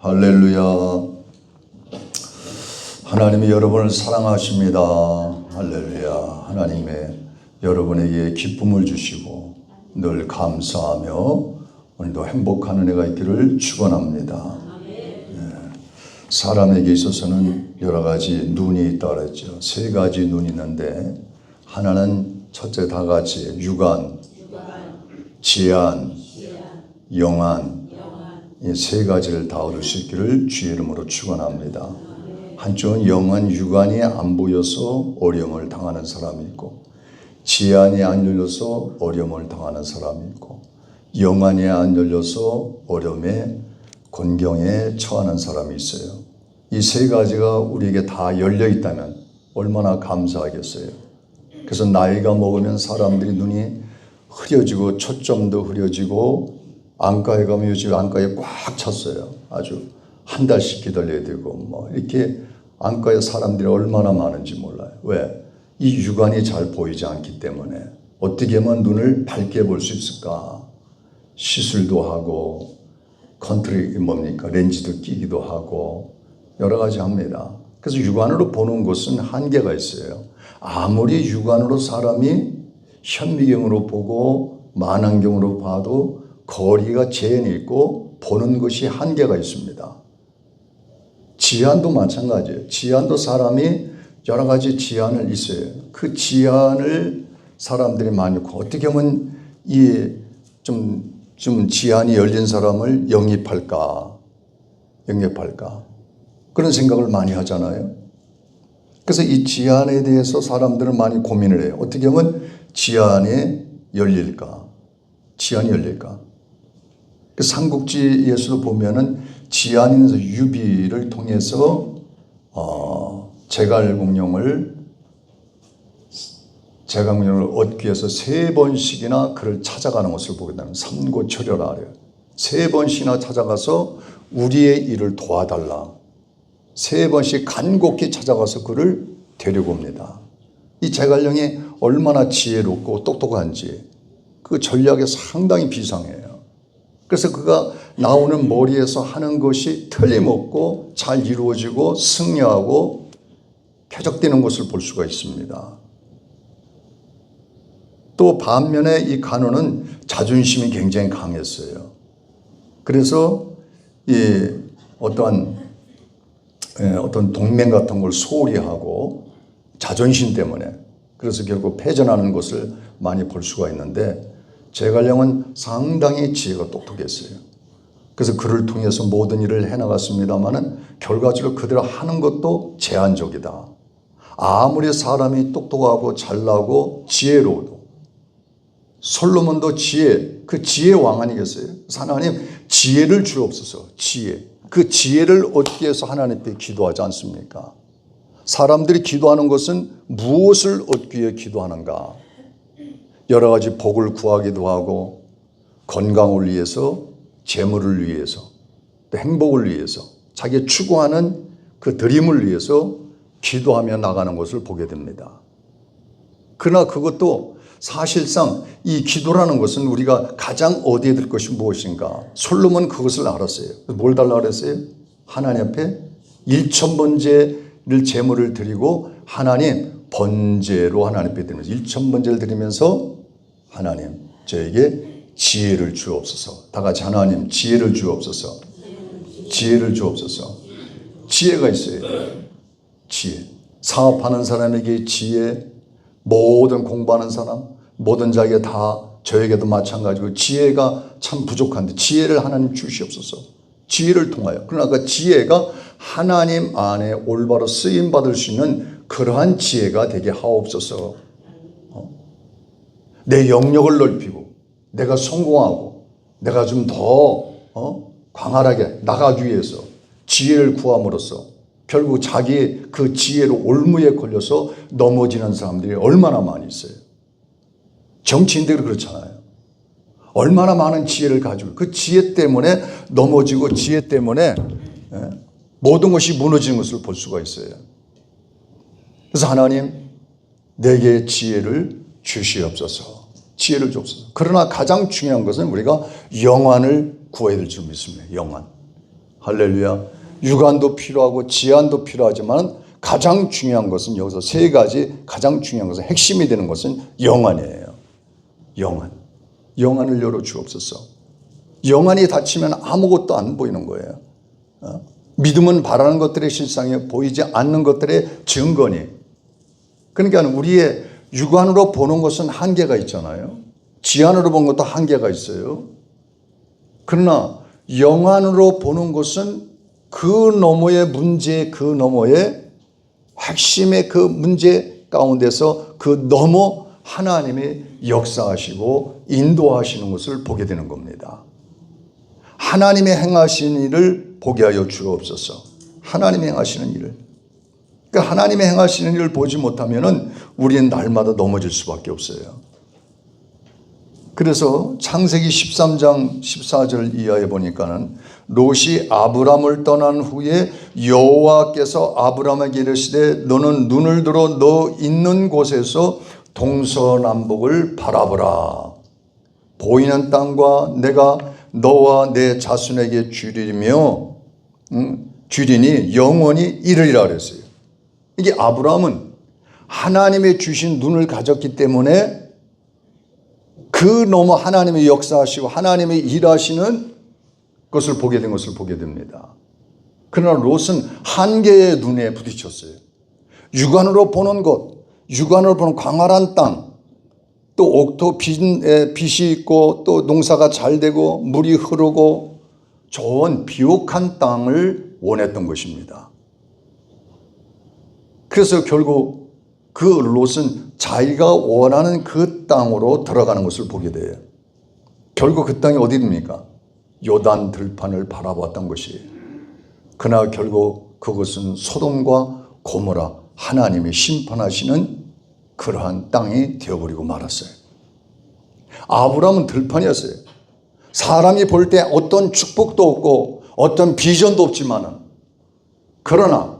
할렐루야. 하나님이 여러분을 사랑하십니다. 할렐루야. 하나님의 여러분에게 기쁨을 주시고 늘 감사하며 오늘도 행복한 은혜가 있기를 축원합니다. 사람에게 있어서는 여러 가지 눈이 있다고 그랬죠. 세 가지 눈이 있는데 하나는 첫째 다 같이 육안, 지안, 영안, 이 세 가지를 다 얻을 수 있기를 주의 이름으로 축원합니다. 한쪽은 영안, 육안이 안 보여서 어려움을 당하는 사람이 있고, 지안이 안 열려서 어려움을 당하는 사람이 있고, 영안이 안 열려서 어려움에 곤경에 처하는 사람이 있어요. 이 세 가지가 우리에게 다 열려 있다면 얼마나 감사하겠어요. 그래서 나이가 먹으면 사람들이 눈이 흐려지고 초점도 흐려지고 안과에 가면 요즘 안과에 꽉 찼어요. 아주 한 달씩 기다려야 되고 뭐 이렇게 안과에 사람들이 얼마나 많은지 몰라요. 왜? 이 육안이 잘 보이지 않기 때문에. 어떻게 하면 눈을 밝게 볼 수 있을까? 시술도 하고 컨트리 뭡니까? 렌즈도 끼기도 하고 여러 가지 합니다. 그래서 육안으로 보는 것은 한계가 있어요. 아무리 육안으로 사람이 현미경으로 보고 만안경으로 봐도 거리가 제한이 있고 보는 것이 한계가 있습니다. 지안도 마찬가지예요. 지안도 사람이 여러 가지 지안을 있어요. 그 지안을 사람들이 많이 있고 어떻게 하면 이 좀 지안이 열린 사람을 영입할까 그런 생각을 많이 하잖아요. 그래서 이 지안에 대해서 사람들은 많이 고민을 해요. 어떻게 하면 지안이 열릴까? 그 삼국지에서도 보면은 지안에서 유비를 통해서 제갈공명을 얻기 위해서 세 번씩이나 그를 찾아가는 것을 보게 되면 삼고초려라 그래요. 세 번씩이나 찾아가서 우리의 일을 도와달라. 세 번씩 간곡히 찾아가서 그를 데리고 옵니다. 이 제갈령이 얼마나 지혜롭고 똑똑한지 그 전략이 상당히 비상해요. 그래서 그가 나오는 머리에서 하는 것이 틀림없고 잘 이루어지고 승리하고 쾌적되는 것을 볼 수가 있습니다. 또 반면에 이 간호는 자존심이 굉장히 강했어요. 그래서 이 어떤 동맹 같은 걸 소홀히 하고 자존심 때문에 그래서 결국 패전하는 것을 많이 볼 수가 있는데 제갈령은 상당히 지혜가 똑똑했어요. 그래서 그를 통해서 모든 일을 해나갔습니다마는 결과적으로 그대로 하는 것도 제한적이다. 아무리 사람이 똑똑하고 잘나고 지혜로워도 솔로몬도 그 지혜 왕 아니겠어요? 하나님 지혜를 주옵소서. 그 지혜를 얻기 위해서 하나님 앞에 기도하지 않습니까? 사람들이 기도하는 것은 무엇을 얻기 위해 기도하는가? 여러 가지 복을 구하기도 하고 건강을 위해서, 재물을 위해서, 또 행복을 위해서, 자기 추구하는 그 드림을 위해서 기도하며 나가는 것을 보게 됩니다. 그러나 그것도 사실상 이 기도라는 것은 우리가 가장 어디에 들 것이 무엇인가? 솔로몬은 그것을 알았어요. 뭘 달라고 그랬어요? 하나님 앞에 1,000번제를 제물을 드리고 하나님 번제로 하나님 앞에 드리면서 1,000번제를 드리면서 하나님 저에게 지혜를 주옵소서. 다 같이 하나님 지혜를 주옵소서. 지혜를 주옵소서. 지혜가 있어야 돼요. 지혜. 사업하는 사람에게 지혜, 모든 공부하는 사람, 모든 자에게 다 저에게도 마찬가지고 지혜가 참 부족한데 지혜를 하나님 주시옵소서. 지혜를 통하여. 그러나 그 지혜가 하나님 안에 올바로 쓰임받을 수 있는 그러한 지혜가 되게 하옵소서. 내 영역을 넓히고 내가 성공하고 내가 좀 더 광활하게 나가기 위해서 지혜를 구함으로써 결국 자기의 그 지혜로 올무에 걸려서 넘어지는 사람들이 얼마나 많이 있어요. 정치인들이 그렇잖아요. 얼마나 많은 지혜를 가지고 그 지혜 때문에 넘어지고 지혜 때문에 모든 것이 무너지는 것을 볼 수가 있어요. 그래서 하나님 내게 지혜를 주시옵소서. 지혜를 주옵소서. 그러나 가장 중요한 것은 우리가 영안을 구해야 될 줄 믿습니다. 영안. 할렐루야. 유관도 필요하고 지안도 필요하지만 가장 중요한 것은 여기서 세 가지 가장 중요한 것은 핵심이 되는 것은 영안이에요. 영안. 영안을 열어 주옵소서. 영안이 닫히면 아무것도 안 보이는 거예요. 믿음은 바라는 것들의 실상에 보이지 않는 것들의 증거니. 그러니까 우리의 육안으로 보는 것은 한계가 있잖아요. 지안으로 보는 것도 한계가 있어요. 그러나 영안으로 보는 것은 그 너머의 문제, 그 너머의 핵심의 그 문제 가운데서 그 너머 하나님이 역사하시고 인도하시는 것을 보게 되는 겁니다. 하나님의 행하시는 일을 보게 하여 주옵소서. 하나님이 행하시는 일을. 그러니까 하나님의 행하시는 일을 보지 못하면 우리는 날마다 넘어질 수밖에 없어요. 그래서 창세기 13장 14절 이하에 보니까는 롯이 아브람을 떠난 후에 여호와께서 아브람에게 이르시되 너는 눈을 들어 너 있는 곳에서 동서남북을 바라보라. 보이는 땅과 내가 너와 내 자손에게 주리니 영원히 이르리라 그랬어요. 이게 아브람은 하나님의 주신 눈을 가졌기 때문에 그 너머 하나님의 역사하시고 하나님의 일하시는 것을 보게 된 것을 보게 됩니다. 그러나 롯은 한계의 눈에 부딪혔어요. 육안으로 보는 것, 육안으로 보는 광활한 땅, 또 옥토 빛이 있고 또 농사가 잘 되고 물이 흐르고 좋은 비옥한 땅을 원했던 것입니다. 그래서 결국 그 롯은 자기가 원하는 그 땅으로 들어가는 것을 보게 돼요. 결국 그 땅이 어디입니까? 요단 들판을 바라보았던 것이에요. 그러나 결국 그것은 소돔과 고모라 하나님이 심판하시는 그러한 땅이 되어버리고 말았어요. 아브람은 들판이었어요. 사람이 볼 때 어떤 축복도 없고 어떤 비전도 없지만은 그러나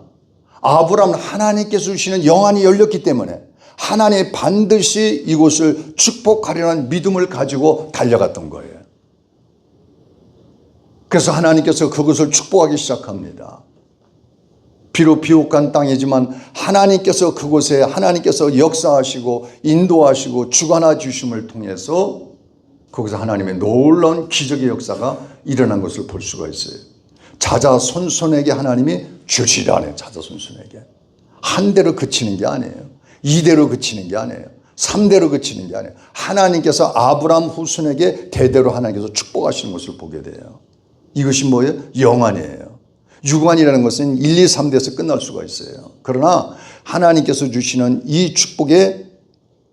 아브람은 하나님께서 주시는 영안이 열렸기 때문에 하나님이 반드시 이곳을 축복하리라는 믿음을 가지고 달려갔던 거예요. 그래서 하나님께서 그것을 축복하기 시작합니다. 비록 비옥한 땅이지만 하나님께서 그곳에 하나님께서 역사하시고 인도하시고 주관하 주심을 통해서 거기서 하나님의 놀라운 기적의 역사가 일어난 것을 볼 수가 있어요. 자자손손에게 하나님이 주시라네. 자자손손에게. 한 대로 그치는 게 아니에요. 2대로 그치는 게 아니에요. 3대로 그치는 게 아니에요. 하나님께서 아브람 후손에게 대대로 하나님께서 축복하시는 것을 보게 돼요. 이것이 뭐예요? 영안이에요. 육안이라는 것은 1, 2, 3대에서 끝날 수가 있어요. 그러나 하나님께서 주시는 이 축복의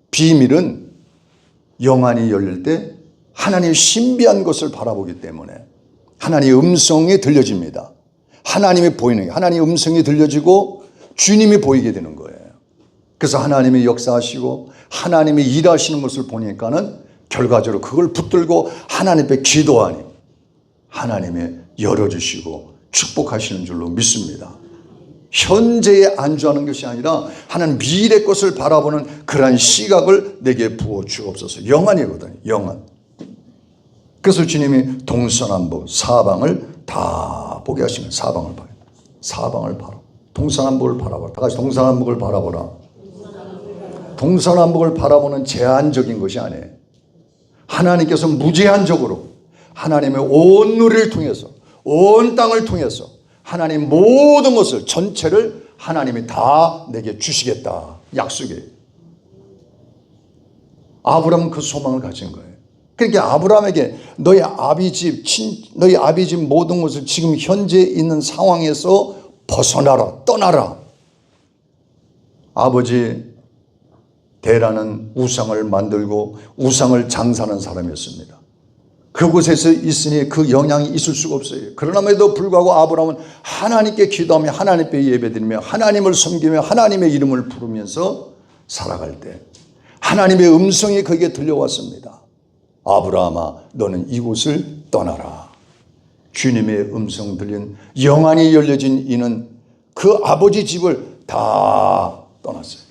비밀은 영안이 열릴 때 하나님의 신비한 것을 바라보기 때문에 하나님의 음성이 들려집니다. 하나님이 보이는 게 하나님의 음성이 들려지고 주님이 보이게 되는 거예요. 그래서 하나님이 역사하시고 하나님이 일하시는 것을 보니까는 결과적으로 그걸 붙들고 하나님 앞에 기도하니 하나님이 열어주시고 축복하시는 줄로 믿습니다. 현재에 안주하는 것이 아니라 하나님 미래 것을 바라보는 그러한 시각을 내게 부어 주옵소서. 영안이거든요. 영안. 그래서 주님이 동서남북 사방을 다 보게 하시면 사방을 봐요. 사방을 바라. 동서남북을 바라보라. 다 같이 동서남북을 바라보라. 동서남북을 바라보는 제한적인 것이 아니에요. 하나님께서 무제한적으로 하나님의 온 누리를 통해서 온 땅을 통해서 하나님 모든 것을 전체를 하나님이 다 내게 주시겠다. 약속이에요. 아브람은 그 소망을 가진 거예요. 그러니까 아브람에게 너희 아비 집 모든 것을 지금 현재 있는 상황에서 벗어나라. 떠나라. 아버지 데라는 우상을 만들고 우상을 장사하는 사람이었습니다. 그곳에서 있으니 그 영향이 있을 수가 없어요. 그러남에도 불구하고 아브람은 하나님께 기도하며 하나님께 예배드리며 하나님을 섬기며 하나님의 이름을 부르면서 살아갈 때 하나님의 음성이 그에게 들려왔습니다. 아브라함아 너는 이곳을 떠나라. 주님의 음성 들린 영안이 열려진 이는 그 아버지 집을 다 떠났어요.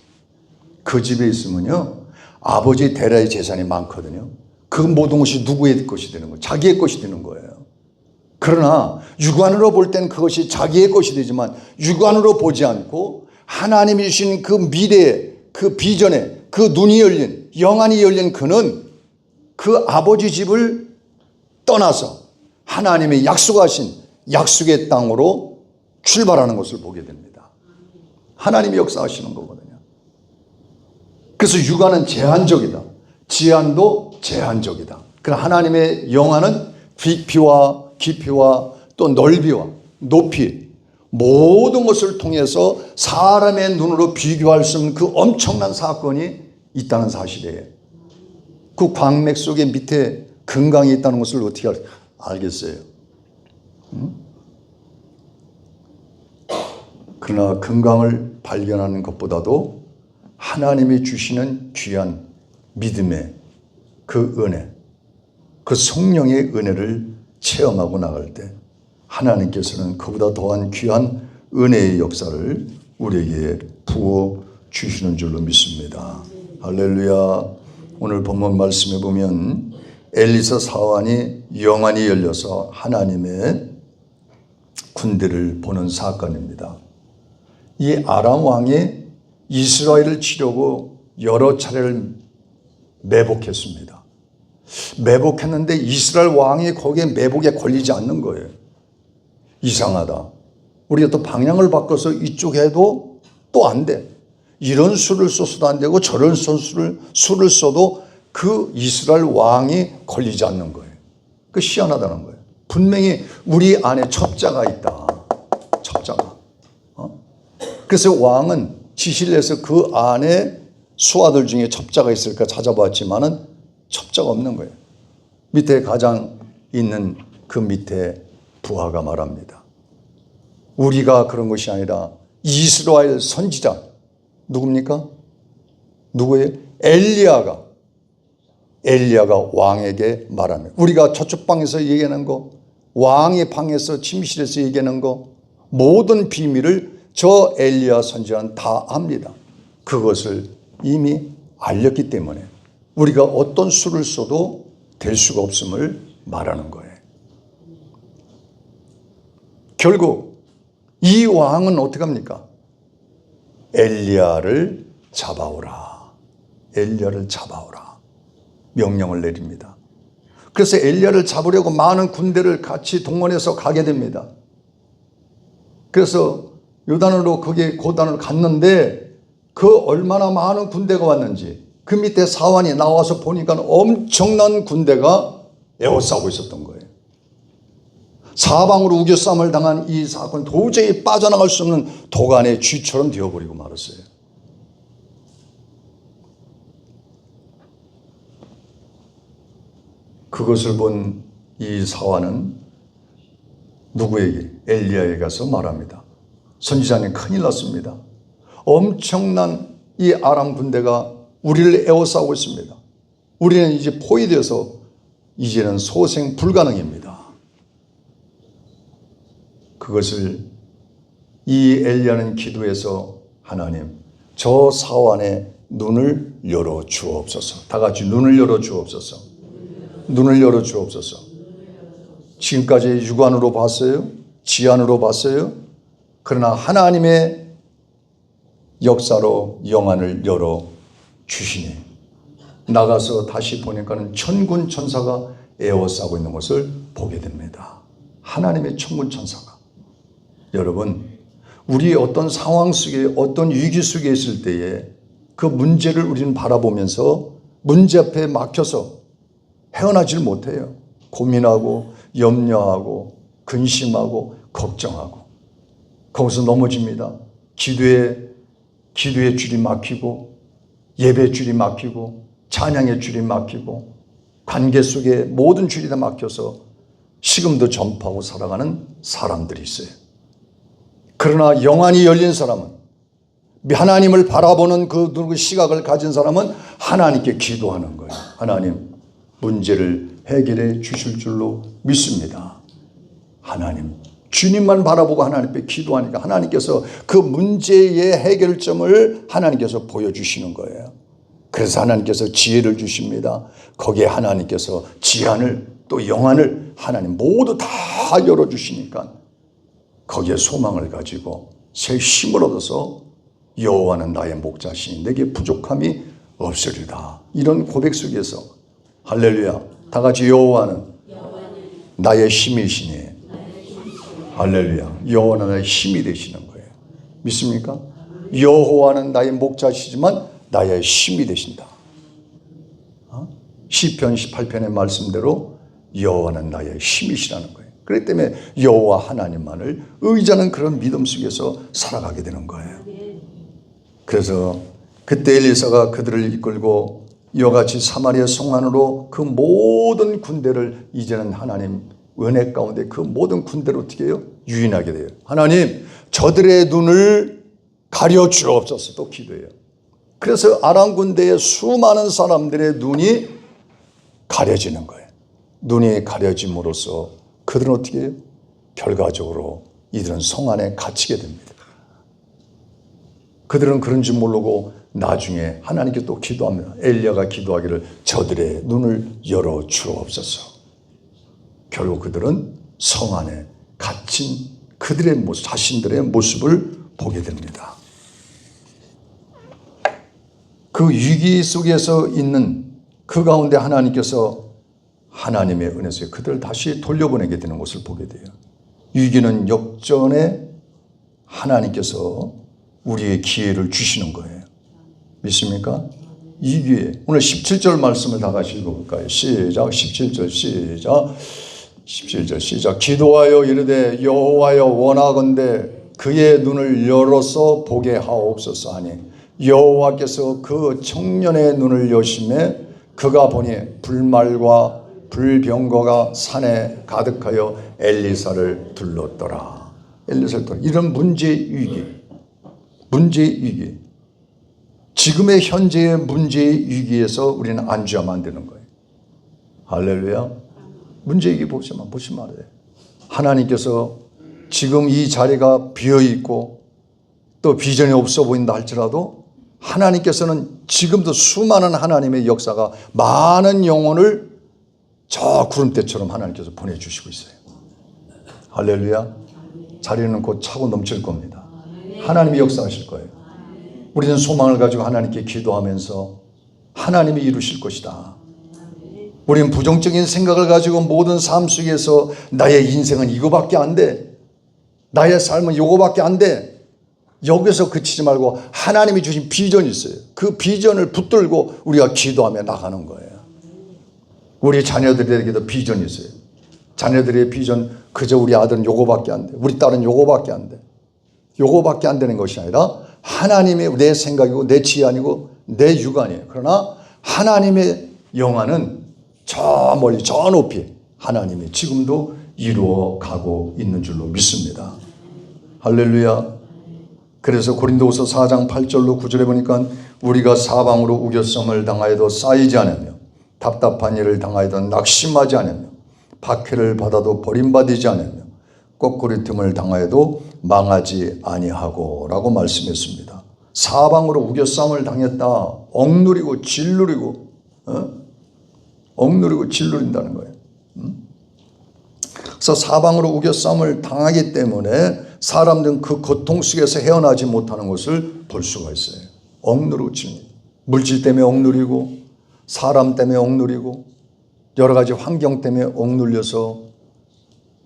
그 집에 있으면요 아버지 데라의 재산이 많거든요. 그 모든 것이 누구의 것이 되는 거예요? 자기의 것이 되는 거예요. 그러나 육안으로 볼 땐 그것이 자기의 것이 되지만 육안으로 보지 않고 하나님이 주신 그 미래에, 그 비전에 그 눈이 열린, 영안이 열린 그는 그 아버지 집을 떠나서 하나님의 약속하신 약속의 땅으로 출발하는 것을 보게 됩니다. 하나님이 역사하시는 거거든요. 그래서 육안은 제한적이다. 지한도 제한적이다. 그러나 하나님의 영안은 깊이와 깊이와 또 넓이와 높이 모든 것을 통해서 사람의 눈으로 비교할 수 없는 그 엄청난 사건이 있다는 사실이에요. 그 광맥 속에 밑에 금강이 있다는 것을 어떻게 알겠어요? 그러나 금강을 발견하는 것보다도 하나님이 주시는 귀한 믿음의 그 은혜, 그 성령의 은혜를 체험하고 나갈 때 하나님께서는 그보다 더한 귀한 은혜의 역사를 우리에게 부어 주시는 줄로 믿습니다. 할렐루야. 오늘 본문 말씀에 보면 엘리사 사환이 영안이 열려서 하나님의 군대를 보는 사건입니다. 이 아람 왕이 이스라엘을 치려고 여러 차례를 매복했습니다. 매복했는데 이스라엘 왕이 거기에 매복에 걸리지 않는 거예요. 이상하다. 우리가 또 방향을 바꿔서 이쪽 해도 또 안 돼. 이런 수를 써서도 안 되고 저런 수를 써도 그 이스라엘 왕이 걸리지 않는 거예요. 그 희한하다는 거예요. 분명히 우리 안에 첩자가 있다. 첩자가. 그래서 왕은 지시를 해서 그 안에 수하들 중에 첩자가 있을까 찾아봤지만은 첩자가 없는 거예요. 밑에 가장 있는 그 밑에 부하가 말합니다. 우리가 그런 것이 아니라 이스라엘 선지자 누굽니까? 누구예요? 엘리야가 왕에게 말합니다. 우리가 저쪽 방에서 얘기하는 거, 왕의 방에서 침실에서 얘기하는 거, 모든 비밀을 저 엘리야 선지자는 다 압니다. 그것을 이미 알렸기 때문에 우리가 어떤 수를 써도 될 수가 없음을 말하는 거예요. 결국 이 왕은 어떻게 합니까? 엘리야를 잡아오라. 엘리야를 잡아오라. 명령을 내립니다. 그래서 엘리야를 잡으려고 많은 군대를 같이 동원해서 가게 됩니다. 그래서 요단으로 거기에 고단을 갔는데 그 얼마나 많은 군대가 왔는지 그 밑에 사환이 나와서 보니까 엄청난 군대가 에워싸고 있었던 거예요. 사방으로 우겨쌈을 당한 이 사건 도저히 빠져나갈 수 없는 도간의 쥐처럼 되어버리고 말았어요. 그것을 본 이 사환은 누구에게? 엘리야에게 가서 말합니다. 선지자님 큰일 났습니다. 엄청난 이 아람 군대가 우리를 에워싸고 있습니다. 우리는 이제 포위되어서 이제는 소생 불가능입니다. 그것을 이 엘리야는 기도해서 하나님 저 사환의 눈을 열어 주옵소서. 다 같이 눈을 열어 주옵소서. 눈을 열어 주옵소서. 지금까지 육안으로 봤어요? 지안으로 봤어요? 그러나 하나님의 역사로 영안을 열어 주시니 나가서 다시 보니까는 천군 천사가 에워싸고 있는 것을 보게 됩니다. 하나님의 천군 천사가. 여러분, 우리 어떤 상황 속에 어떤 위기 속에 있을 때에 그 문제를 우리는 바라보면서 문제 앞에 막혀서 헤어나질 못해요. 고민하고 염려하고 근심하고 걱정하고 거기서 넘어집니다. 기도의 줄이 막히고 예배 줄이 막히고 찬양의 줄이 막히고 관계 속에 모든 줄이 다 막혀서 식음도 전파하고 살아가는 사람들이 있어요. 그러나 영안이 열린 사람은, 하나님을 바라보는 그 시각을 가진 사람은 하나님께 기도하는 거예요. 하나님, 문제를 해결해 주실 줄로 믿습니다. 하나님, 주님만 바라보고 하나님께 기도하니까 하나님께서 그 문제의 해결점을 하나님께서 보여주시는 거예요. 그래서 하나님께서 지혜를 주십니다. 거기에 하나님께서 지안을 또 영안을 하나님 모두 다 열어주시니까 거기에 소망을 가지고 새 힘을 얻어서 여호와는 나의 목자시니 내게 부족함이 없으리라. 이런 고백 속에서 할렐루야, 다 같이 여호와는 나의 힘이시니, 할렐루야, 여호와는 나의 힘이 되시는 거예요. 믿습니까? 여호와는 나의 목자시지만 나의 힘이 되신다. 시편 18편의 말씀대로 여호와는 나의 힘이시라는 거예요. 그렇기 때문에 여호와 하나님만을 의지하는 그런 믿음 속에서 살아가게 되는 거예요. 그래서 그때 엘리사가 그들을 이끌고 이와 같이 사마리아 성 안으로 그 모든 군대를 이제는 하나님 은혜 가운데 그 모든 군대를 어떻게 해요? 유인하게 돼요. 하나님, 저들의 눈을 가려 주옵소서. 또 기도해요. 그래서 아람 군대의 수많은 사람들의 눈이 가려지는 거예요. 눈이 가려짐으로써 그들은 어떻게 해요? 결과적으로 이들은 성 안에 갇히게 됩니다. 그들은 그런 줄 모르고 나중에 하나님께 또 기도합니다. 엘리야가 기도하기를 저들의 눈을 열어 주옵소서. 결국 그들은 성 안에 갇힌 그들의 모습, 자신들의 모습을 보게 됩니다. 그 위기 속에서 있는 그 가운데 하나님께서 하나님의 은혜에 그들을 다시 돌려보내게 되는 것을 보게 돼요. 위기는 역전에 하나님께서 우리의 기회를 주시는 거예요. 믿습니까? 이 기회. 오늘 17절 말씀을 다 같이 읽어볼까요? 시작. 17절 시작. 17절 시작. 기도하여 이르되 여호와여 원하건대 그의 눈을 열어서 보게 하옵소서 하니 여호와께서 그 청년의 눈을 여심해 그가 보니 불말과 불병거가 산에 가득하여 엘리사를 둘렀더라. 엘리사를 둘렀더라. 이런 문제의 위기. 지금의 현재의 문제의 위기에서 우리는 안주하면 안 되는 거예요. 할렐루야. 문제의 위기 보시면 알아요. 하나님께서 지금 이 자리가 비어있고 또 비전이 없어 보인다 할지라도 하나님께서는 지금도 수많은 하나님의 역사가 많은 영혼을 저 구름대처럼 하나님께서 보내주시고 있어요. 할렐루야. 자리는 곧 차고 넘칠 겁니다. 하나님이 역사하실 거예요. 우리는 소망을 가지고 하나님께 기도하면서 하나님이 이루실 것이다. 우리는 부정적인 생각을 가지고 모든 삶 속에서 나의 인생은 이거밖에 안 돼. 나의 삶은 이거밖에 안 돼. 여기서 그치지 말고 하나님이 주신 비전이 있어요. 그 비전을 붙들고 우리가 기도하며 나가는 거예요. 우리 자녀들에게도 비전이 있어요. 자녀들의 비전, 그저 우리 아들은 요거밖에 안 돼. 우리 딸은 요거밖에 안 돼. 요거밖에 안 되는 것이 아니라 하나님의 내 생각이고 내 지혜 아니고 내 육안이에요. 그러나 하나님의 영안은 저 멀리 저 높이 하나님이 지금도 이루어 가고 있는 줄로 믿습니다. 할렐루야. 그래서 고린도후서 4장 8절로 9절에 보니까 우리가 사방으로 우겨섬을 당하여도 쌓이지 않으며 답답한 일을 당하여도 낙심하지 않으며 박해를 받아도 버림받지 않으며 거꾸리 틈을 당하여도 망하지 아니하고 라고 말씀했습니다. 사방으로 우겨싸움을 당했다. 억누리고 질누리고 억누리고 질누린다는 거예요. 그래서 사방으로 우겨싸움을 당하기 때문에 사람들은 그 고통 속에서 헤어나지 못하는 것을 볼 수가 있어요. 억누르고 질누리고 물질 때문에 억누리고 사람 때문에 억누리고 여러 가지 환경 때문에 억눌려서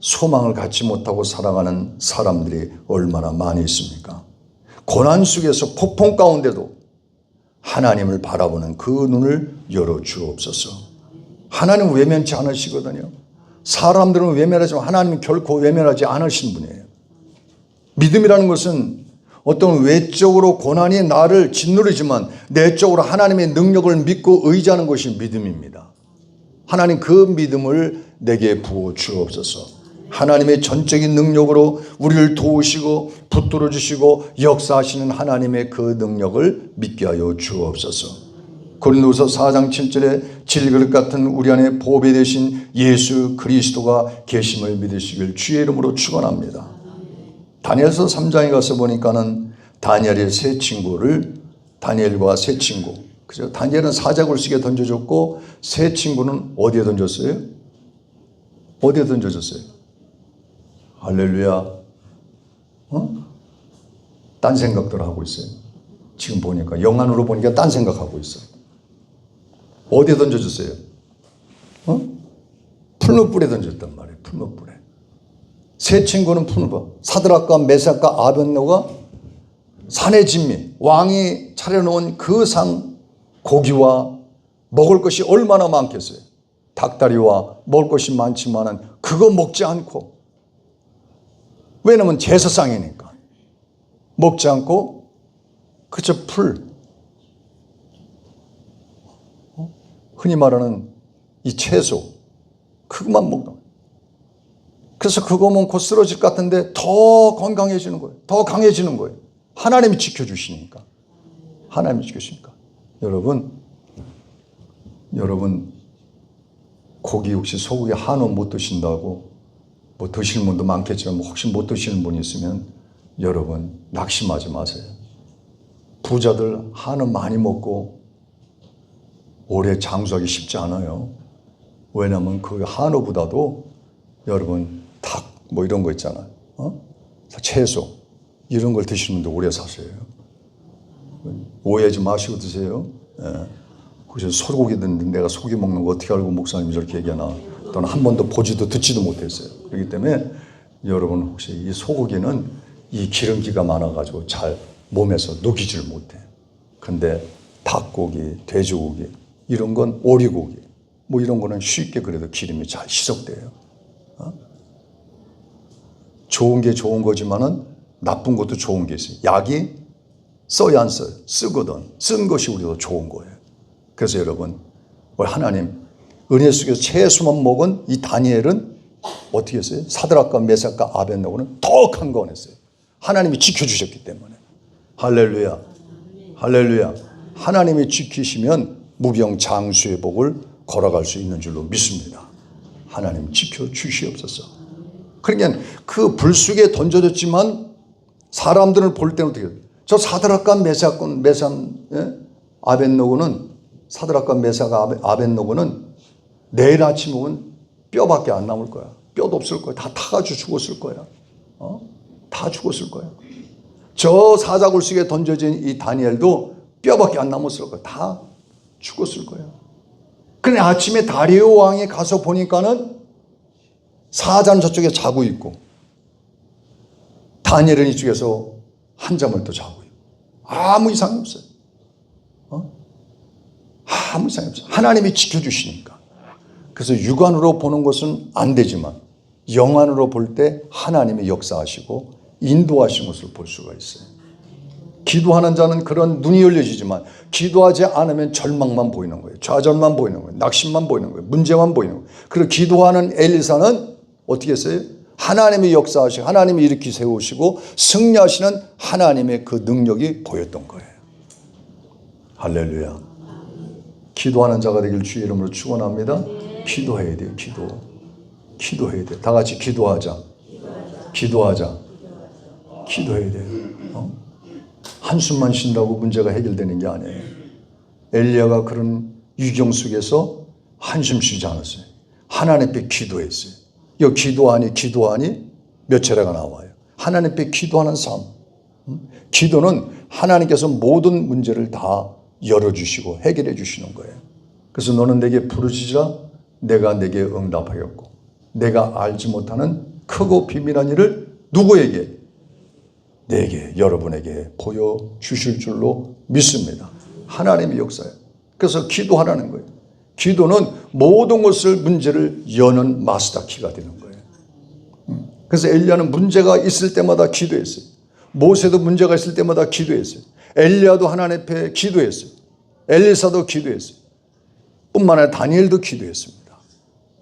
소망을 갖지 못하고 살아가는 사람들이 얼마나 많이 있습니까? 고난 속에서 폭풍 가운데도 하나님을 바라보는 그 눈을 열어 주옵소서. 하나님은 외면치 않으시거든요. 사람들은 외면하지만 하나님은 결코 외면하지 않으신 분이에요. 믿음이라는 것은 어떤 외적으로 고난이 나를 짓누르지만 내적으로 하나님의 능력을 믿고 의지하는 것이 믿음입니다. 하나님 그 믿음을 내게 부어 주옵소서. 하나님의 전적인 능력으로 우리를 도우시고 붙들어 주시고 역사하시는 하나님의 그 능력을 믿게 하여 주옵소서. 고린도후서 4장 7절에 질그릇 같은 우리 안에 보배 되신 예수 그리스도가 계심을 믿으시길 주의 이름으로 축원합니다. 다니엘서 3장에 가서 보니까는 다니엘의 세 친구를 다니엘과 세 친구, 그죠? 다니엘은 사자굴 속에 던져줬고 세 친구는 어디에 던졌어요? 어디에 던져졌어요? 할렐루야. 딴 생각들 하고 있어요. 지금 보니까 영안으로 보니까 딴 생각하고 있어. 어디에 던져졌어요? 풀무불에 던졌단 말이에요. 풀무불에. 세 친구는 풀무불. 사드락과 메삭과 아벳노가 산의 진미, 왕이 차려놓은 그 상 고기와 먹을 것이 얼마나 많겠어요. 닭다리와 먹을 것이 많지만은 그거 먹지 않고, 왜냐면 제사상이니까 먹지 않고 그저 풀, 흔히 말하는 이 채소, 그것만 먹는 거예요. 그래서 그거 먹고 쓰러질 것 같은데 더 건강해지는 거예요. 더 강해지는 거예요. 하나님이 지켜주시니까. 하나님이 지켜주시니까. 여러분 고기 혹시 소고기 한우 못 드신다고, 뭐 드시는 분도 많겠지만 혹시 못 드시는 분이 있으면 여러분 낙심하지 마세요. 부자들 한우 많이 먹고 오래 장수하기 쉽지 않아요. 왜냐하면 그 한우보다도 여러분 닭 뭐 이런 거 있잖아요. 채소 이런 걸 드시는 분도 오래 사세요. 오해하지 마시고 드세요. 혹시 소고기 듣는데 내가 소고기 먹는 거 어떻게 알고 목사님이 저렇게 얘기하나, 또는 한 번도 보지도 듣지도 못했어요. 그렇기 때문에 여러분 혹시 이 소고기는 이 기름기가 많아가지고 잘 몸에서 녹이질 못해. 근데 닭고기, 돼지고기 이런 건 오리고기 뭐 이런 거는 쉽게 그래도 기름이 잘 희석돼요. 좋은 게 좋은 거지만은 나쁜 것도 좋은 게 있어요. 약이 써야 안 써요. 쓰거든. 쓴 것이 우리도 좋은 거예요. 그래서 여러분, 우리 하나님 은혜 속에서 채소만 먹은 이 다니엘은 어떻게 했어요? 사드락과 메삭과 아벳노고는 더 강건했어요. 하나님이 지켜주셨기 때문에. 할렐루야. 할렐루야. 하나님이 지키시면 무병장수의 복을 걸어갈 수 있는 줄로 믿습니다. 하나님 지켜주시옵소서. 그러니까 그 불 속에 던져졌지만 사람들을 볼 때는 어떻게 해요? 저 사드락과 메삭, 아벳노고는, 사드락과 메삭, 아벳노고는 내일 아침 오면 뼈밖에 안 남을 거야. 뼈도 없을 거야. 다 타가지고 죽었을 거야. 다 죽었을 거야. 저 사자굴 속에 던져진 이 다니엘도 뼈밖에 안 남았을 거야. 다 죽었을 거야. 근데 아침에 다리오 왕이 가서 보니까는 사자는 저쪽에 자고 있고 다니엘은 이쪽에서 한잠을 또 자고 있고 아무 이상이 없어요. 아무 이상이 없어요. 하나님이 지켜주시니까. 그래서 육안으로 보는 것은 안 되지만 영안으로 볼 때 하나님이 역사하시고 인도하신 것을 볼 수가 있어요. 기도하는 자는 그런 눈이 열려지지만 기도하지 않으면 절망만 보이는 거예요. 좌절만 보이는 거예요. 낙심만 보이는 거예요. 문제만 보이는 거예요. 그리고 기도하는 엘리사는 어떻게 했어요? 하나님이 역사하시고 하나님이 일으키 세우시고 승리하시는 하나님의 그 능력이 보였던 거예요. 할렐루야. 기도하는 자가 되길 주의 이름으로 축원합니다. 기도해야 돼요. 기도해야 돼요. 다 같이 기도하자. 기도하자. 기도해야 돼요. 한숨만 쉰다고 문제가 해결되는 게 아니에요. 엘리야가 그런 위경 속에서 한숨 쉬지 않았어요. 하나님 앞에 기도했어요. 이 기도하니 몇 차례가 나와요. 하나님 앞에 기도하는 삶. 기도는 하나님께서 모든 문제를 다 열어주시고 해결해 주시는 거예요. 그래서 너는 내게 부르짖으라 내가 내게 응답하였고 내가 알지 못하는 크고 비밀한 일을 누구에게? 내게, 여러분에게 보여주실 줄로 믿습니다. 하나님의 역사예요. 그래서 기도하라는 거예요. 기도는 모든 것을 문제를 여는 마스터키가 되는 거예요. 그래서 엘리야는 문제가 있을 때마다 기도했어요. 모세도 문제가 있을 때마다 기도했어요. 엘리야도 하나님 앞에 기도했어요. 엘리사도 기도했어요. 뿐만 아니라 다니엘도 기도했습니다.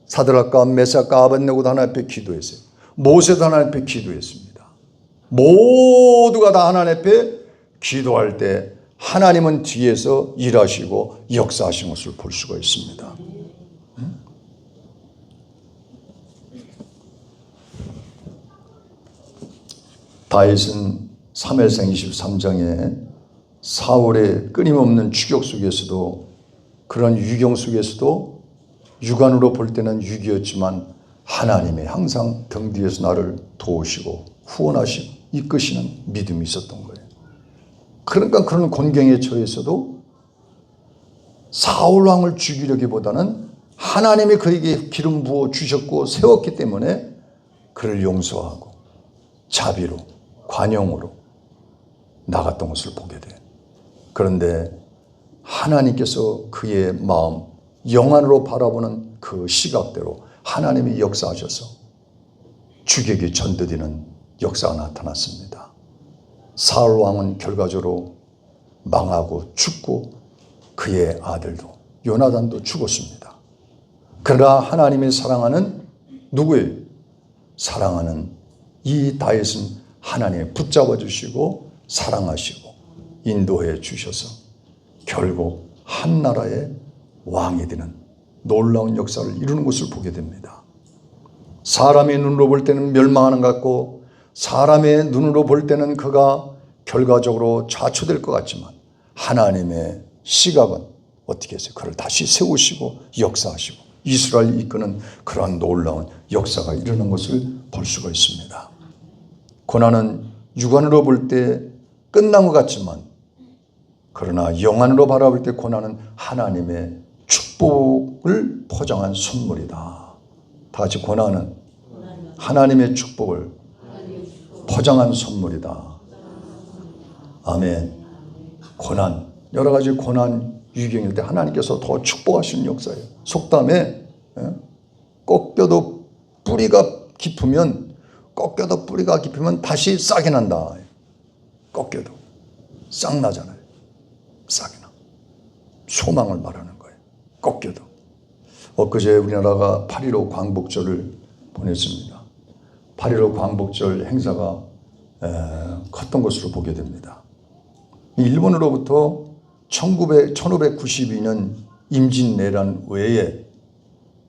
사드락과 메삭과 아벳네고도 하나님 앞에 기도했어요. 모세도 하나님 앞에 기도했습니다. 모두가 다 하나님 앞에 기도할 때 하나님은 뒤에서 일하시고 역사하신 것을 볼 수가 있습니다. 다윗은 사무엘상 23장에 사울의 끊임없는 추격 속에서도 그런 위경 속에서도 육안으로 볼 때는 육이었지만 하나님이 항상 등 뒤에서 나를 도우시고 후원하시고 이끄시는 믿음이 있었던 거예요. 그러니까 그런 곤경에 처해서도 사울 왕을 죽이려기보다는 하나님이 그에게 기름 부어 주셨고 세웠기 때문에 그를 용서하고 자비로 관용으로 나갔던 것을 보게 돼요. 그런데 하나님께서 그의 마음 영안으로 바라보는 그 시각대로 하나님이 역사하셔서 죽에게 전도되는 역사가 나타났습니다. 사울 왕은 결과적으로 망하고 죽고 그의 아들도 요나단도 죽었습니다. 그러나 하나님이 사랑하는 누구예요? 사랑하는 이 다윗은 하나님이 붙잡아 주시고 사랑하시고 인도해 주셔서 결국 한 나라의 왕이 되는 놀라운 역사를 이루는 것을 보게 됩니다. 사람의 눈으로 볼 때는 멸망하는 것 같고 사람의 눈으로 볼 때는 그가 결과적으로 좌초될 것 같지만 하나님의 시각은 어떻게 했어요? 그를 다시 세우시고 역사하시고 이스라엘을 이끄는 그러한 놀라운 역사가 일어난 것을 볼 수가 있습니다. 고난은 육안으로 볼 때 끝난 것 같지만 그러나 영안으로 바라볼 때 고난은 하나님의 축복을 포장한 선물이다. 다 같이 고난은 하나님의 축복을 포장한 선물이다. 아멘. 고난, 여러 가지 고난 유경일 때 하나님께서 더 축복하시는 역사예요. 속담에 꺾여도 뿌리가 깊으면 다시 싹이 난다. 꺾여도 싹 나잖아요. 싹이 나. 소망을 말하는 거예요. 꺾여도. 엊그제 우리나라가 8.15 광복절을 보냈습니다. 8.15 광복절 행사가 컸던 것으로 보게 됩니다. 일본으로부터 1592년 임진왜란 외에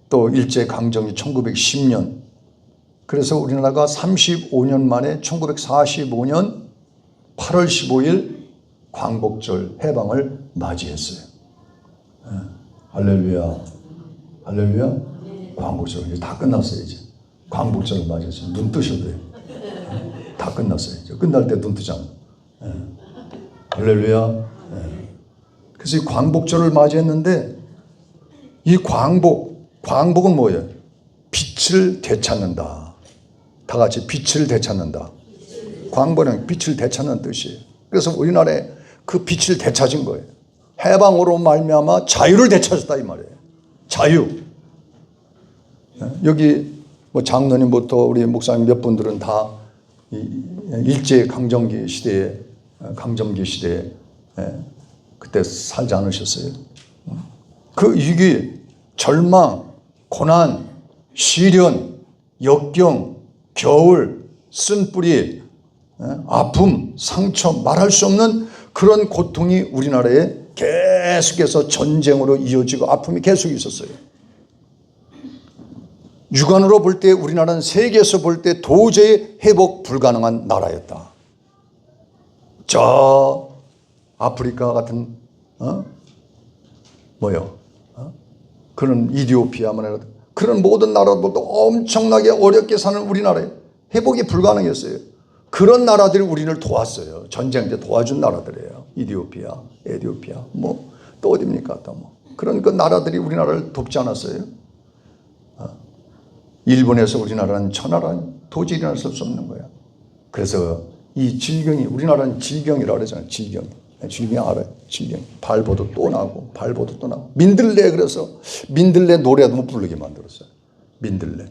또 일제강점기 1910년, 그래서 우리나라가 35년 만에 1945년 8월 15일 광복절 해방을 맞이했어요. 할렐루야. 할렐루야. 광복절 이제 다 끝났어요. 이제 광복절을 맞이했어요. 눈 뜨셔도 돼요. 다 끝났어요. 이제 끝날 때 눈 뜨잖아. 할렐루야. 그래서 이 광복절을 맞이했는데 이 광복은 뭐예요? 빛을 되찾는다. 다 같이 빛을 되찾는다. 광복은 빛을 되찾는 뜻이에요. 그래서 우리나라에 그 빛을 되찾은 거예요. 해방으로 말미암아 자유를 되찾았다 이 말이에요. 자유. 여기 뭐 장로님부터 우리 목사님 몇 분들은 다 일제 강점기 시대에 그때 살지 않으셨어요? 그 위기, 절망, 고난, 시련, 역경, 겨울, 쓴뿌리, 아픔, 상처, 말할 수 없는 그런 고통이 우리나라에 계속해서 전쟁으로 이어지고 아픔이 계속 있었어요. 육안으로 볼 때 우리나라는 세계에서 볼 때 도저히 회복 불가능한 나라였다. 저 아프리카 같은 그런 이디오피아만 그런 모든 나라들도 엄청나게 어렵게 사는 우리나라에 회복이 불가능했어요. 그런 나라들이 우리를 도왔어요. 전쟁 때 도와준 나라들이에요. 이디오피아, 에디오피아, 또 어디입니까? 또 그런 그 나라들이 우리나라를 돕지 않았어요. 일본에서 우리나라는 천하란 도저히 일어날 수 없는 거야. 그래서 이 질병이 우리나라는 질병이라고 그러잖아요. 질병 알아요? 질병. 발버둥 또 나고 발버둥 또 나고. 민들레, 그래서 민들레 노래도 못 부르게 만들었어요. 민들레.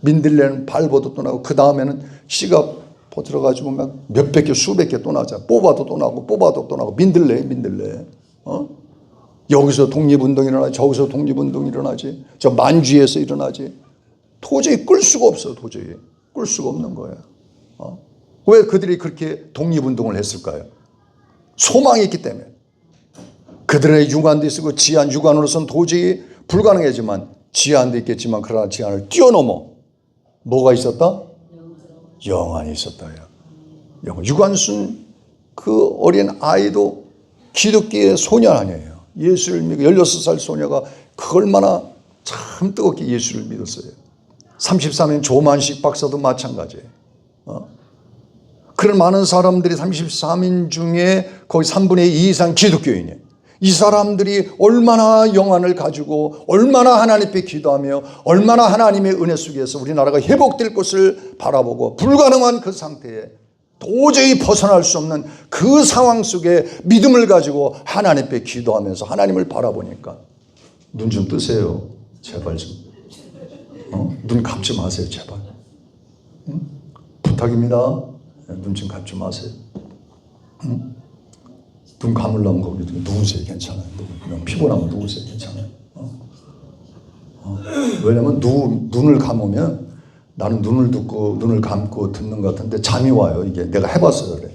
민들레는 발버둥 또 나고 그 다음에는 씨가 들어가지고 막 몇백 개 수백 개 또 나자. 뽑아도 또 나고 뽑아도 또 나고. 민들레. 여기서 독립운동이 일어나지, 저기서 독립운동이 일어나지, 저 만주에서 일어나지. 도저히 끌 수가 없어. 도저히 끌 수가 없는 거예요. 왜 그들이 그렇게 독립운동을 했을까요? 소망이 있기 때문에. 그들의 유관도 있고 지한 유관으로서는 도저히 불가능하지만 지한도 있겠지만 그러나 지한을 뛰어넘어 뭐가 있었다? 영안이 있었다. 유관순 그 어린 아이도 기독교의 소녀 아니에요. 예수를 믿고 16살 소녀가 그 얼마나 참 뜨겁게 예수를 믿었어요. 33인 조만식 박사도 마찬가지예요. 그런 많은 사람들이 33인 중에 거의 3분의 2 이상 기독교인이에요. 이 사람들이 얼마나 영안을 가지고 얼마나 하나님 앞에 기도하며 얼마나 하나님의 은혜 속에서 우리나라가 회복될 것을 바라보고 불가능한 그 상태에 도저히 벗어날 수 없는 그 상황 속에 믿음을 가지고 하나님 앞에 기도하면서 하나님을 바라보니까 눈 좀 뜨세요. 제발 좀. 눈 감지 마세요. 제발. 부탁입니다. 눈 좀 감지 마세요. 눈 감으려면 거기 누우세요. 괜찮아요. 피곤하면 누우세요. 괜찮아요. 왜냐면 눈을 감으면 나는 눈을 감고 듣는 것 같은데 잠이 와요. 이게 내가 해봤어요. 그래.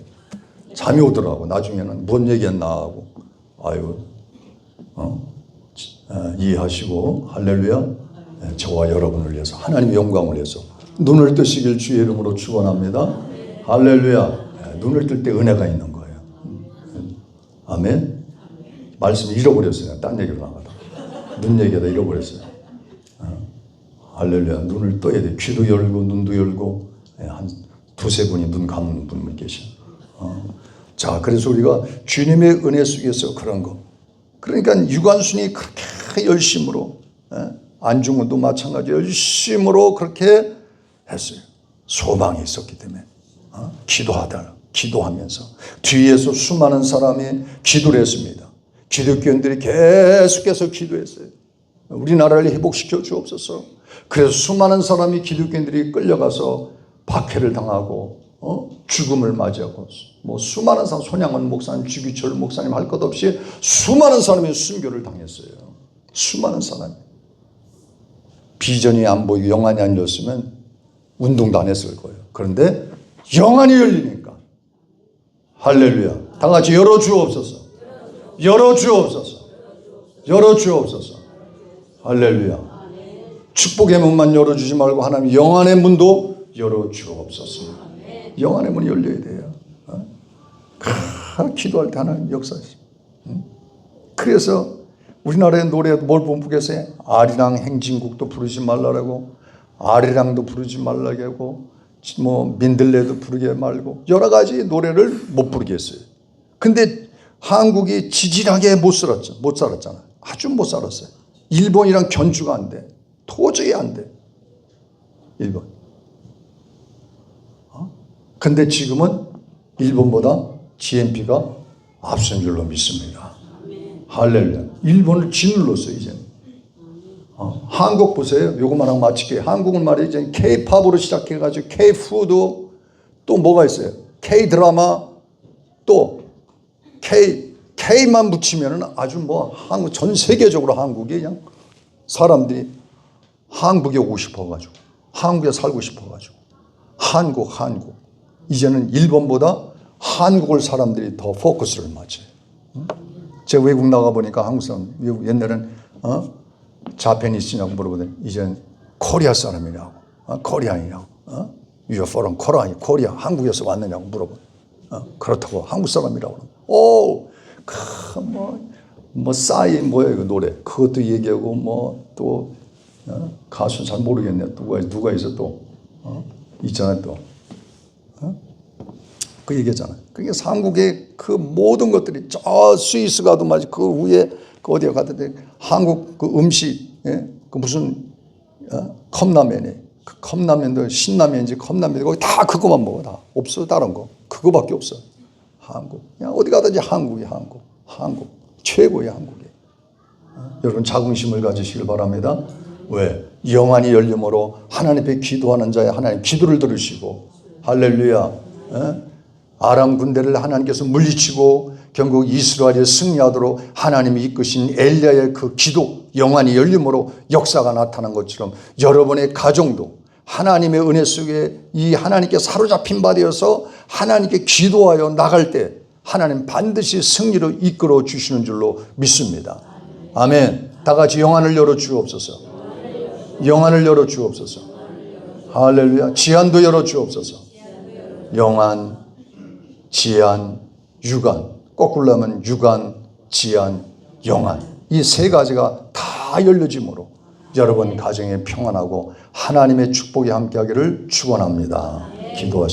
잠이 오더라고. 나중에는 뭔 얘기했나 하고. 아유, 이해하시고 할렐루야. 저와 여러분을 위해서 하나님의 영광을 위해서 눈을 뜨시길 주의 이름으로 축원합니다. 할렐루야. 눈을 뜰 때 은혜가 있는 거예요. 아멘. 말씀 잃어버렸어요. 딴 얘기로 나가다. 눈 얘기하다 잃어버렸어요. 할렐루야. 눈을 떠야 돼. 귀도 열고 눈도 열고 한 두세 분이 눈 감는 분이 계셔. 자, 그래서 우리가 주님의 은혜 속에서 그런 거. 그러니까 유관순이 그렇게 열심으로 안중근도 마찬가지 열심으로 그렇게 했어요. 소망이 있었기 때문에 기도하면서 뒤에서 수많은 사람이 기도를 했습니다. 기독교인들이 계속해서 기도했어요. 우리나라를 회복시켜 주옵소서. 그래서 수많은 사람이 기독교인들이 끌려가서 박해를 당하고 죽음을 맞이하고 뭐 수많은 사람, 손양원 목사님, 주기철 목사님 할 것 없이 수많은 사람이 순교를 당했어요. 수많은 사람이. 비전이 안 보이고 영안이 안 열렸으면 운동도 안 했을 거예요. 그런데 영안이 열리니까 할렐루야. 다 같이 열어주옵소서. 열어주옵소서. 열어주옵소서. 할렐루야. 축복의 문만 열어주지 말고 하나님 영안의 문도 열어주옵소서. 영안의 문이 열려야 돼요. 기도할 때 하나님 역사하시죠. 그래서 우리나라의 노래 뭘 본부겠어요? 아리랑 행진곡도 부르지 말라고, 아리랑도 부르지 말라고 하고, 뭐 민들레도 부르게 말고 여러 가지 노래를 못 부르게 했어요. 근데 한국이 지질하게 못 살았잖아. 아주 못 살았어요. 일본이랑 견주가 안 돼. 도저히 안 돼. 일본. 근데 지금은 일본보다 GNP가 앞선 줄로 믿습니다. 할렐루야. 일본을 짓눌렀어요, 이제는. 한국 보세요. 요것만 하고 마칠게요. 한국은 말이죠. 이제 K-팝으로 시작해가지고 K-푸드, 또 뭐가 있어요? K-드라마, 또 K만 붙이면은 아주 뭐 한국, 전 세계적으로 한국이 그냥 사람들이 한국에 오고 싶어가지고, 한국에 살고 싶어가지고, 한국. 이제는 일본보다 한국을 사람들이 더 포커스를 맞춰요. 제가 외국 나가보니까 한국 사람, 옛날에는, 자페니스냐고 물어보더니, 이제는 코리아 사람이냐고, 코리안이냐고, You're from Korea, 한국에서 왔느냐고 물어보고, 그렇다고 한국 사람이라고 그러면, 싸이 뭐예요, 그 노래. 그것도 얘기하고, 또, 가수는 잘 모르겠네. 누가 있어 또, 있잖아요, 또. 그 얘기잖아요. 그게 한국의 그 모든 것들이 저 스위스 가도 마치 그 위에 그 어디에 가든지 한국 그 음식, 그 무슨 컵라면이, 그 컵라면도 신라면인지 컵라면인지 거기 다 그거만 먹어. 다 없어. 다른 거 그거밖에 없어. 한국 그냥 어디 가든지 한국 최고의 한국이. 여러분 자긍심을 가지시길 바랍니다. 왜? 영안이 열림으로 하나님 앞에 기도하는 자의 하나님 기도를 들으시고 할렐루야. 아람 군대를 하나님께서 물리치고 결국 이스라엘이 승리하도록 하나님이 이끄신 엘리야의 그 기도 영안이 열림으로 역사가 나타난 것처럼 여러분의 가정도 하나님의 은혜 속에 이 하나님께 사로잡힌 바 되어서 하나님께 기도하여 나갈 때 하나님 반드시 승리로 이끌어 주시는 줄로 믿습니다. 아멘. 다 같이 영안을 열어 주옵소서. 영안을 열어 주옵소서. 할렐루야. 지안도 열어 주옵소서. 영안, 지안, 유관. 거꾸로 하면 유관, 지안, 영안. 이 세 가지가 다 열려짐으로 여러분 가정에 평안하고 하나님의 축복이 함께하기를 축원합니다. 기도하시겠습니다.